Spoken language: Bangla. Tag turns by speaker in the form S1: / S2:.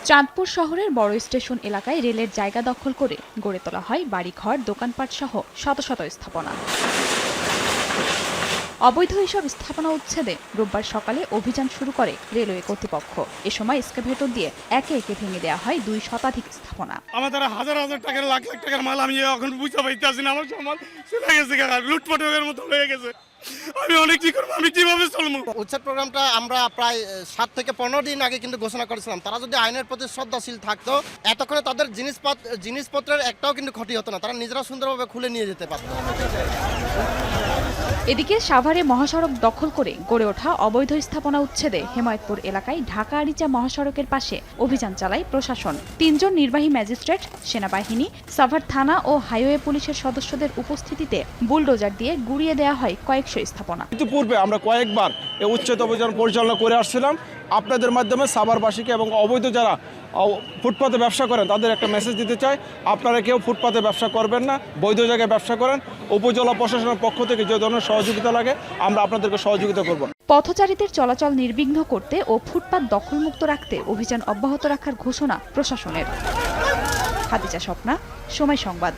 S1: চাঁদপুর শহরের বড় স্টেশন এলাকায় রেলের জায়গা দখল করে গড়ে তোলা হয় বাড়িঘর, দোকানপাট সহ শত শত স্থাপনা। অবৈধ এসব স্থাপনা উচ্ছেদে রোববার সকালে অভিযান শুরু করে রেলওয়ে কর্তৃপক্ষ। এ সময় এক্সকাভেটর দিয়ে একে একে ভেঙে দেওয়া হয় ২ শতাধিক স্থাপনা।
S2: আমাদের হাজার হাজার টাকার লাখ লাখ টাকার মাল আমি এখন বুঝতে পারতেছি না। আমার সব মাল চলে গেছে, লুটপাটের মতো হয়ে গেছে। আমি অনেক কি করবো, আমি কিভাবে চলবো?
S3: উচ্ছেদ প্রোগ্রামটা আমরা প্রায় 7 থেকে 15 দিন আগে কিন্তু ঘোষণা করেছিলাম। তারা যদি আইনের প্রতি শ্রদ্ধাশীল থাকতো, এতক্ষণে তাদের জিনিসপত্রের একটাও কিন্তু ক্ষতি হতো না। তারা নিজেরা সুন্দরভাবে খুলে নিয়ে যেতে পারতো।
S1: এদিকে সাভারে মহাসড়ক দখল করে গড়ে ওঠা অবৈধ স্থাপনা উচ্ছেদে হেমায়েতপুর এলাকায় ঢাকা-আরিচা মহাসড়কের পাশে অভিযান চালায় প্রশাসন। ৩ জন নির্বাহী ম্যাজিস্ট্রেট, সেনাবাহিনী, সাভার থানা ও হাইওয়ে পুলিশের সদস্যদের উপস্থিতিতে বুলডোজার দিয়ে গুড়িয়ে দেওয়া হয় কয়েকশো স্থাপনা।
S4: ইতিপূর্বে আমরা কয়েকবার এই উচ্ছেদ অভিযান পরিচালনা করে আসছিলাম। আপনাদের মাধ্যমে সাভারবাসীকে এবং অবৈধ যারা ফুটপাতে ব্যবসা করেন তাদের একটা মেসেজ দিতে চাই, আপনারা কেউ ফুটপাতে ব্যবসা করবেন না, বৈধ জায়গায় ব্যবসা করেন। উপজেলা প্রশাসনের পক্ষ থেকে যে ধরনের সহযোগিতা লাগে আমরা আপনাদেরকে সহযোগিতা করব।
S1: পথচারীদের চলাচল নির্বিঘ্ন করতে ও ফুটপাত দখলমুক্ত রাখতে অভিযান অব্যাহত রাখার ঘোষণা প্রশাসনের। খাদিজা স্বপ্না, সময় সংবাদ।